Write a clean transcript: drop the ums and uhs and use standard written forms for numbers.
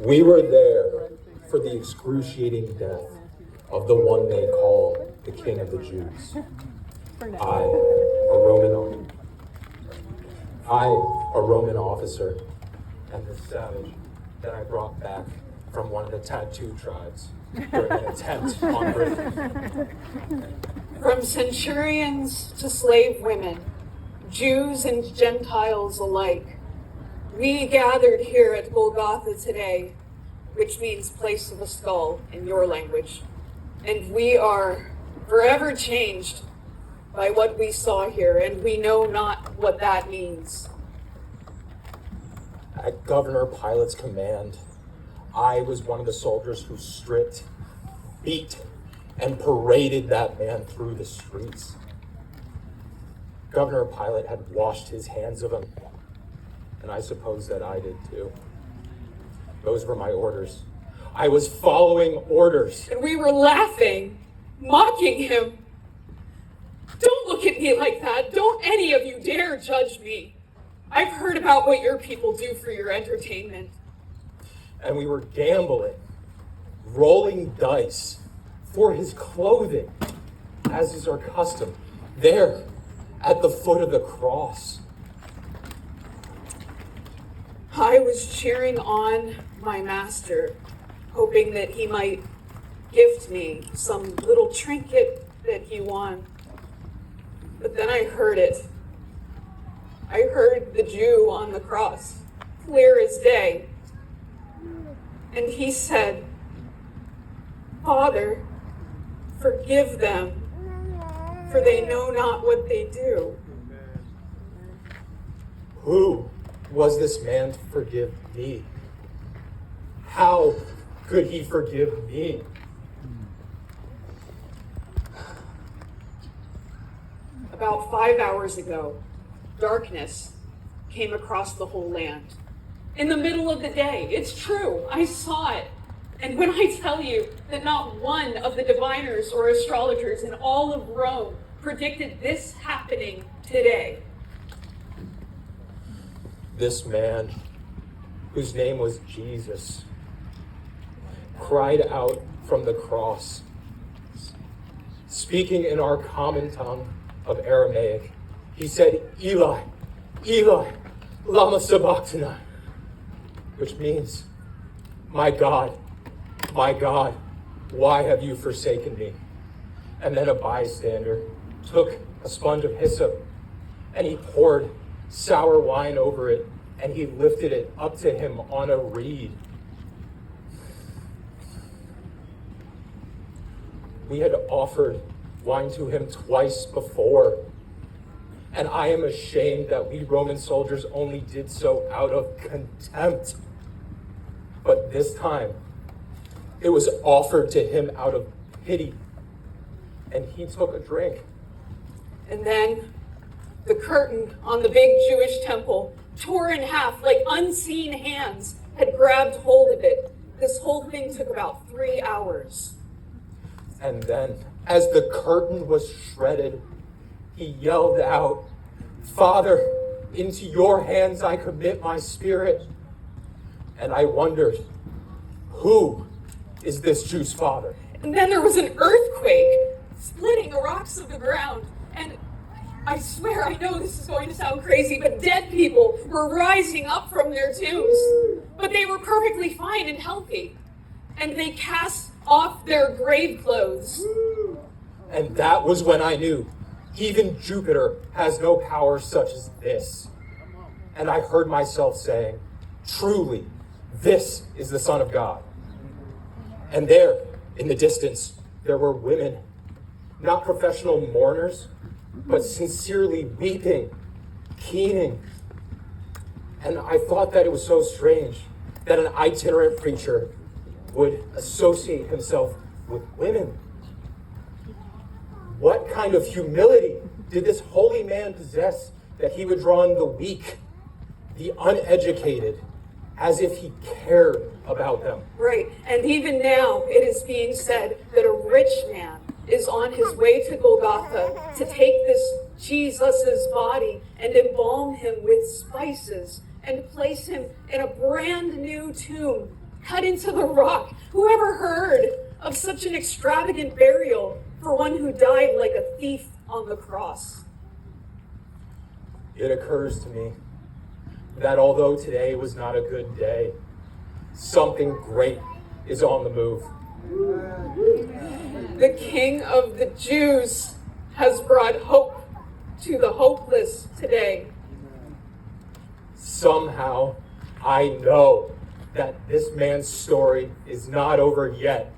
We were there for the excruciating death of the one they call the King of the Jews. I, a Roman officer, and the savage that I brought back from one of the tattoo tribes during an attempt on Britain. From centurions to slave women, Jews and Gentiles alike, we gathered here at Golgotha today, which means place of a skull in your language, and we are forever changed by what we saw here, and we know not what that means. At Governor Pilate's command, I was one of the soldiers who stripped, beat, and paraded that man through the streets. Governor Pilate had washed his hands of him, and I suppose that I did too. Those were my orders. I was following orders. And we were laughing, mocking him. Don't look at me like that. Don't any of you dare judge me. I've heard about what your people do for your entertainment. And we were gambling, rolling dice for his clothing, as is our custom, there at the foot of the cross. I was cheering on my master, hoping that he might gift me some little trinket that he won. But then I heard it. I heard the Jew on the cross, clear as day. And he said, "Father, forgive them, for they know not what they do." Who was this man to forgive me? How could he forgive me? About 5 hours ago, darkness came across the whole land. In the middle of the day. It's true. I saw it. And when I tell you that not one of the diviners or astrologers in all of Rome predicted this happening today. This man, whose name was Jesus, cried out from the cross, speaking in our common tongue of Aramaic. He said, "Eli, Eli, lama sabachthani," which means, my God, why have you forsaken me?" And then a bystander took a sponge of hyssop and he poured sour wine over it and he lifted it up to him on a reed. We had offered wine to him twice before, and I am ashamed that we Roman soldiers only did so out of contempt. But this time, it was offered to him out of pity, and he took a drink. And then the curtain on the big Jewish temple tore in half like unseen hands had grabbed hold of it. This whole thing took about 3 hours. And then, as the curtain was shredded, he yelled out, "Father, into your hands I commit my spirit." And I wondered, who is this Jew's father? And then there was an earthquake, splitting the rocks of the ground. And I swear, I know this is going to sound crazy, but dead people were rising up from their tombs. But they were perfectly fine and healthy. And they cast off their grave clothes. And that was when I knew even Jupiter has no power such as this. And I heard myself saying, "Truly, this is the Son of God." And there, in the distance, there were women, not professional mourners, but sincerely weeping, keening. And I thought that it was so strange that an itinerant preacher would associate himself with women. What kind of humility did this holy man possess that he would draw in the weak, the uneducated, as if he cared about them? Right, and even now it is being said that a rich man is on his way to Golgotha to take this Jesus' body and embalm him with spices and place him in a brand new tomb cut into the rock. Who ever heard of such an extravagant burial for one who died like a thief on the cross? It occurs to me that although today was not a good day, something great is on the move. The King of the Jews has brought hope to the hopeless today. Somehow, I know that this man's story is not over yet.